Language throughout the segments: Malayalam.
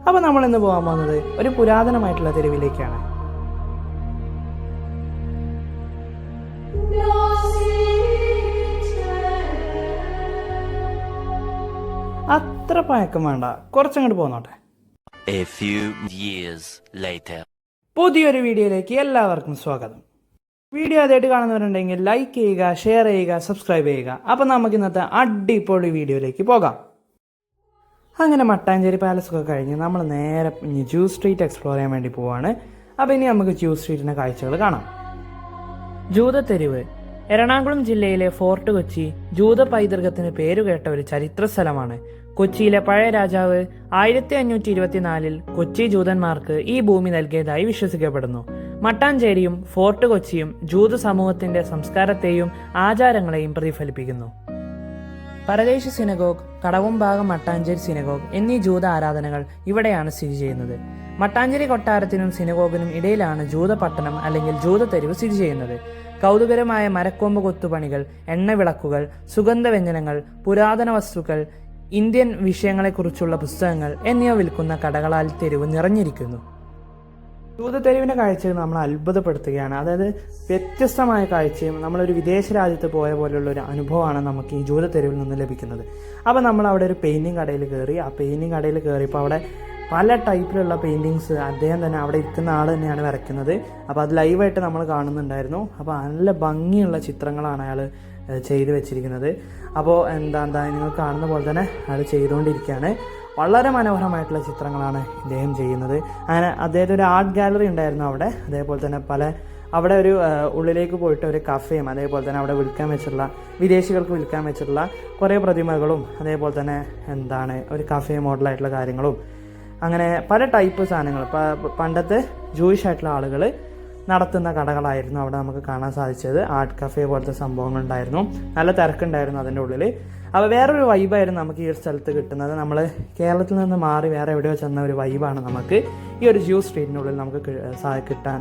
അപ്പോൾ നമ്മളിന്ന് പോകാൻ പോകുന്നത് ഒരു പുരാതനമായിട്ടുള്ള തെരുവിലേക്കാണ്. അത്ര പഴക്കം വേണ്ട, കുറച്ചങ്ങോട്ട് പോന്നോട്ടെ. പുതിയൊരു വീഡിയോയിലേക്ക് എല്ലാവർക്കും സ്വാഗതം. വീഡിയോ ആദ്യമായിട്ട് കാണുന്നവരുണ്ടെങ്കിൽ ലൈക്ക് ചെയ്യുക, ഷെയർ ചെയ്യുക, സബ്സ്ക്രൈബ് ചെയ്യുക. അപ്പം നമുക്ക് ഇന്നത്തെ അടിപൊളി വീഡിയോയിലേക്ക് പോകാം. അങ്ങനെ മട്ടാഞ്ചേരി പാലസൊക്കെ കഴിഞ്ഞ് നമ്മൾ നേരെ ഇനി ജൂ സ്ട്രീറ്റ് എക്സ്പ്ലോർ ചെയ്യാൻ വേണ്ടി പോവാണ്. അപ്പോൾ ഇനി നമുക്ക് ജൂ സ്ട്രീറ്റിൻ്റെ കാഴ്ചകൾ കാണാം. ജൂതത്തെരുവ് എറണാകുളം ജില്ലയിലെ ഫോർട്ട് കൊച്ചി ജൂത പൈതൃകത്തിന് പേരുകേട്ട ഒരു ചരിത്ര സ്ഥലമാണ്. കൊച്ചിയിലെ പഴയ രാജാവ് 1524 കൊച്ചി ജൂതന്മാർക്ക് ഈ ഭൂമി നൽകിയതായി വിശ്വസിക്കപ്പെടുന്നു. മട്ടാഞ്ചേരിയും ഫോർട്ട് കൊച്ചിയും ജൂത സമൂഹത്തിന്റെ സംസ്കാരത്തെയും ആചാരങ്ങളെയും പ്രതിഫലിപ്പിക്കുന്നു. പരദേശി സിനഗോഗ്, കടവുംഭാഗം മട്ടാഞ്ചേരി സിനഗോഗ് എന്നീ ജൂത ആരാധനകൾ ഇവിടെയാണ് സ്ഥിതി ചെയ്യുന്നത്. മട്ടാഞ്ചേരി കൊട്ടാരത്തിനും സിനഗോഗിനും ഇടയിലാണ് ജൂത പട്ടണം അല്ലെങ്കിൽ ജൂത തെരുവ് സ്ഥിതി ചെയ്യുന്നത്. കൗതുകരമായ മരക്കൊമ്പ് കൊത്തുപണികൾ, എണ്ണവിളക്കുകൾ, സുഗന്ധവ്യഞ്ജനങ്ങൾ, പുരാതന വസ്തുക്കൾ, ഇന്ത്യൻ വിഷയങ്ങളെക്കുറിച്ചുള്ള പുസ്തകങ്ങൾ എന്നിവ വിൽക്കുന്ന കടകളാൽ തെരുവ് നിറഞ്ഞിരിക്കുന്നു. ജൂതത്തെരുവിൻ്റെ കാഴ്ചകൾ നമ്മൾ അത്ഭുതപ്പെടുത്തുകയാണ്. അതായത് വ്യത്യസ്തമായ കാഴ്ചയും നമ്മളൊരു വിദേശ രാജ്യത്ത് പോയ പോലെയുള്ള ഒരു അനുഭവമാണ് നമുക്ക് ഈ ജൂതത്തെരുവിൽ നിന്ന് ലഭിക്കുന്നത്. അപ്പോൾ നമ്മൾ അവിടെ ഒരു പെയിൻറ്റിങ് കടയിൽ കയറി. ആ പെയിൻറ്റിങ് കടയിൽ കയറിയപ്പോൾ അവിടെ പല ടൈപ്പിലുള്ള പെയിൻറ്റിങ്സ് അദ്ദേഹം തന്നെ അവിടെ ഇരിക്കുന്ന ആൾ തന്നെയാണ് വരയ്ക്കുന്നത്. അപ്പോൾ അത് ലൈവായിട്ട് നമ്മൾ കാണുന്നുണ്ടായിരുന്നു. അപ്പോൾ നല്ല ഭംഗിയുള്ള ചിത്രങ്ങളാണ് അയാൾ ചെയ്ത് വെച്ചിരിക്കുന്നത്. അപ്പോൾ എന്താ നിങ്ങൾ കാണുന്ന പോലെ തന്നെ അയാൾ ചെയ്തുകൊണ്ടിരിക്കുകയാണ്. വളരെ മനോഹരമായിട്ടുള്ള ചിത്രങ്ങളാണ് ഇദ്ദേഹം ചെയ്യുന്നത്. അങ്ങനെ അദ്ദേഹത്തിന് ഒരു ആർട്ട് ഗാലറി ഉണ്ടായിരുന്നു അവിടെ. അതേപോലെ തന്നെ അവിടെ ഒരു ഉള്ളിലേക്ക് പോയിട്ട് ഒരു കഫേയും, അതേപോലെ തന്നെ അവിടെ വിൽക്കാൻ വെച്ചിട്ടുള്ള വിദേശികൾക്ക് വിൽക്കാൻ വെച്ചിട്ടുള്ള കുറേ പ്രതിമകളും, അതേപോലെ തന്നെ ഒരു കഫേ മോഡലായിട്ടുള്ള കാര്യങ്ങളും, അങ്ങനെ പല ടൈപ്പ് സാധനങ്ങൾ പണ്ടത്തെ ജൂയിഷ് ആയിട്ടുള്ള ആളുകൾ നടത്തുന്ന കടകളായിരുന്നു അവിടെ നമുക്ക് കാണാൻ സാധിച്ചത്. ആർട്ട് കഫേ പോലത്തെ സംഭവങ്ങളുണ്ടായിരുന്നു. നല്ല തിരക്കുണ്ടായിരുന്നു അതിൻ്റെ ഉള്ളിൽ. അപ്പോൾ വേറൊരു വൈബായിരുന്നു നമുക്ക് ഈ ഒരു സ്ഥലത്ത് കിട്ടുന്നത്. നമ്മൾ കേരളത്തിൽ നിന്ന് മാറി വേറെ എവിടെയോ ചെന്ന ഒരു വൈബാണ് നമുക്ക് ഈ ഒരു ജൂ സ്ട്രീറ്റിനുള്ളിൽ നമുക്ക് കിട്ടാൻ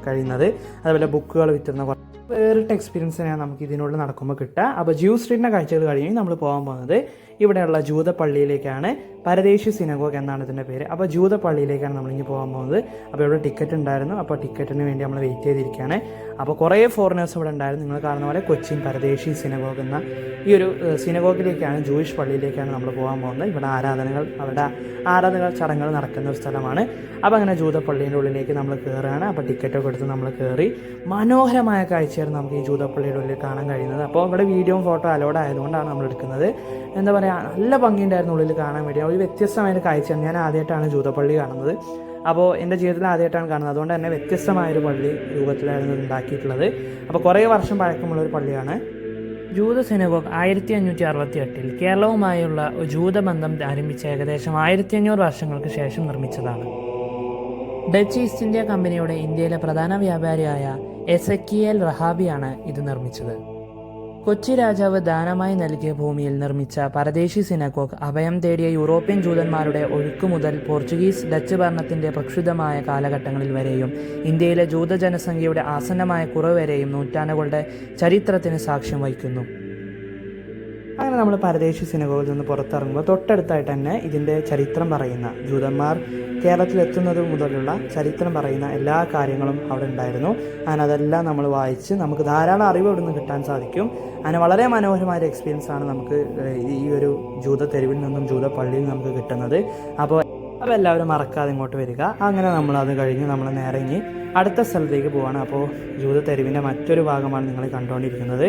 കഴിയുന്നത്. അതുപോലെ ബുക്കുകൾ വിറ്റുന്ന വേറിട്ട എക്സ്പീരിയൻസിനെയാണ് നമുക്ക് ഇതിനുള്ളിൽ നടക്കുമ്പോൾ കിട്ടുക. അപ്പോൾ ജൂ സ്ട്രീറ്റിൻ്റെ കാഴ്ചകൾ കഴിഞ്ഞ് നമ്മൾ പോകാൻ പോകുന്നത് ഇവിടെയുള്ള ജൂത പള്ളിയിലേക്കാണ്. പരദേശി സിനഗോഗ് എന്നാണ് ഇതിൻ്റെ പേര്. അപ്പോൾ ജൂത പള്ളിയിലേക്കാണ് നമ്മളിങ്ങനെ പോകാൻ പോകുന്നത്. അപ്പോൾ ഇവിടെ ടിക്കറ്റ് ഉണ്ടായിരുന്നു. അപ്പോൾ ടിക്കറ്റിന് വേണ്ടി നമ്മൾ വെയിറ്റ് ചെയ്തിരിക്കുകയാണ്. അപ്പോൾ കുറേ ഫോറിനേഴ്സ് ഇവിടെ ഉണ്ടായിരുന്നു. നിങ്ങൾ കാണുന്ന പോലെ കൊച്ചിൻ പരദേശി സിനഗോഗ് എന്ന ഈ ഒരു സിനഗോഗിലേക്കാണ്, ജൂയിഷ് പള്ളിയിലേക്കാണ് നമ്മൾ പോകാൻ പോകുന്നത്. ഇവിടെ അവരുടെ ആരാധന ചടങ്ങുകൾ നടക്കുന്ന ഒരു സ്ഥലമാണ്. അപ്പോൾ അങ്ങനെ ജൂത പള്ളീൻ്റെ ഉള്ളിലേക്ക് നമ്മൾ കയറുകയാണ്. അപ്പോൾ ടിക്കറ്റൊക്കെ എടുത്ത് നമ്മൾ കയറി. മനോഹരമായ കാഴ്ചയായിരുന്നു നമുക്ക് ഈ ജൂതപ്പള്ളിയുടെ ഉള്ളിൽ കാണാൻ കഴിയുന്നത്. അപ്പോൾ ഇവിടെ വീഡിയോയും ഫോട്ടോ അലോഡ് ആയതുകൊണ്ടാണ് നമ്മൾ എടുക്കുന്നത്. എന്താ പറയുക, നല്ല ഭംഗിയുണ്ടായിരുന്നു ഉള്ളിൽ കാണാൻ വേണ്ടി. ഒരു വ്യത്യസ്തമായ കാഴ്ചയാണ്. ഞാൻ ആദ്യമായിട്ടാണ് ജൂതപ്പള്ളി കാണുന്നത്. അപ്പോൾ എൻ്റെ ജീവിതത്തിൽ ആദ്യമായിട്ടാണ് കാണുന്നത്. അതുകൊണ്ട് തന്നെ വ്യത്യസ്തമായൊരു പള്ളി രൂപത്തിലായിരുന്നു ഉണ്ടാക്കിയിട്ടുള്ളത്. അപ്പോൾ കുറേ വർഷം പഴക്കമുള്ളൊരു പള്ളിയാണ്. ജൂത സിനഗോഗ് 1568 കേരളവുമായുള്ള ജൂതബന്ധം ആരംഭിച്ച ഏകദേശം 1500 വർഷങ്ങൾക്ക് ശേഷം നിർമ്മിച്ചതാണ്. ഡച്ച് ഈസ്റ്റ് ഇന്ത്യ കമ്പനിയുടെ ഇന്ത്യയിലെ പ്രധാന വ്യാപാരിയായ എസക്കിയേൽ റഹാബിയാണ് ഇത് നിർമ്മിച്ചത്. കൊച്ചി രാജാവ് ദാനമായി നൽകിയ ഭൂമിയിൽ നിർമ്മിച്ച പരദേശി സിനഗോഗ് അഭയം തേടിയ യൂറോപ്യൻ ജൂതന്മാരുടെ ഒഴുക്ക് മുതൽ പോർച്ചുഗീസ്, ഡച്ച് ഭരണത്തിന്റെ പ്രക്ഷുബ്ധമായ കാലഘട്ടങ്ങളിൽ വരെയും ഇന്ത്യയിലെ ജൂത ജനസംഖ്യയുടെ ആസന്നമായ കുറവ് വരെയും നൂറ്റാണ്ടുകളുടെ ചരിത്രത്തിന് സാക്ഷ്യം വഹിക്കുന്നു. അങ്ങനെ നമ്മൾ പരദേശി സിനഗോഗിൽ നിന്ന് പുറത്തിറങ്ങുമ്പോൾ തൊട്ടടുത്തായിട്ട് തന്നെ ഇതിൻ്റെ ചരിത്രം പറയുന്ന, ജൂതന്മാർ കേരളത്തിലെത്തുന്നത് മുതലുള്ള ചരിത്രം പറയുന്ന എല്ലാ കാര്യങ്ങളും അവിടെ ഉണ്ടായിരുന്നു. അങ്ങനെ അതെല്ലാം നമ്മൾ വായിച്ച് നമുക്ക് ധാരാളം അറിവ് ഇവിടെ നിന്ന് കിട്ടാൻ സാധിക്കും. അങ്ങനെ വളരെ മനോഹരമായ ഒരു എക്സ്പീരിയൻസ് ആണ് നമുക്ക് ഈ ഒരു ജൂത തെരുവിൽ നിന്നും ജൂത പള്ളിയിൽ നമുക്ക് കിട്ടുന്നത്. അപ്പോൾ എല്ലാവരും മറക്കാതെ ഇങ്ങോട്ട് വരിക. അങ്ങനെ നമ്മളത് കഴിഞ്ഞ് നമ്മൾ നേരെ ഇനി അടുത്ത സ്ഥലത്തേക്ക് പോവാണ്. അപ്പോൾ ജൂത തെരുവിൻ്റെ മറ്റൊരു ഭാഗമാണ് നിങ്ങൾ കണ്ടുകൊണ്ടിരിക്കുന്നത്.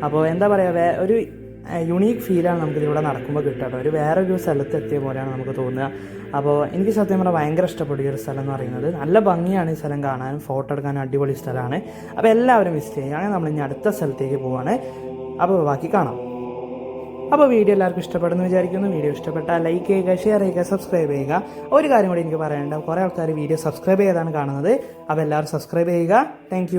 അപ്പോൾ എന്താ പറയുക, ഒരു യുണീക്ക് ഫീലാണ് നമുക്കിതിലൂടെ നടക്കുമ്പോൾ കിട്ടുക. ഒരു വേറൊരു സ്ഥലത്ത് എത്തിയ പോലെയാണ് നമുക്ക് തോന്നുക. അപ്പോൾ എനിക്ക് സത്യം പറഞ്ഞാൽ ഭയങ്കര ഇഷ്ടപ്പെട്ടു ഈ ഒരു സ്ഥലം എന്ന് പറയുന്നത്. നല്ല ഭംഗിയാണ് ഈ സ്ഥലം കാണാനും ഫോട്ടോ എടുക്കാനും അടിപൊളി സ്ഥലമാണ്. അപ്പോൾ എല്ലാവരും വിസിറ്റ് ചെയ്യുക. അങ്ങനെ നമ്മൾ ഇനി അടുത്ത സ്ഥലത്തേക്ക് പോവാണ്. അപ്പോൾ ബാക്കി കാണാം. അപ്പോൾ വീഡിയോ എല്ലാവർക്കും ഇഷ്ടപ്പെടുന്നു വിചാരിക്കുന്നു. വീഡിയോ ഇഷ്ടപ്പെട്ടാൽ ലൈക്ക് ചെയ്യുക, ഷെയർ ചെയ്യുക, സബ്സ്ക്രൈബ് ചെയ്യുക. ഒരു കാര്യം കൂടി എനിക്ക് പറയാനുണ്ട്. കുറേ ആൾക്കാർ വീഡിയോ സബ്സ്ക്രൈബ് ചെയ്താണ് കാണുന്നത്. അപ്പോൾ എല്ലാവരും സബ്സ്ക്രൈബ് ചെയ്യുക. താങ്ക്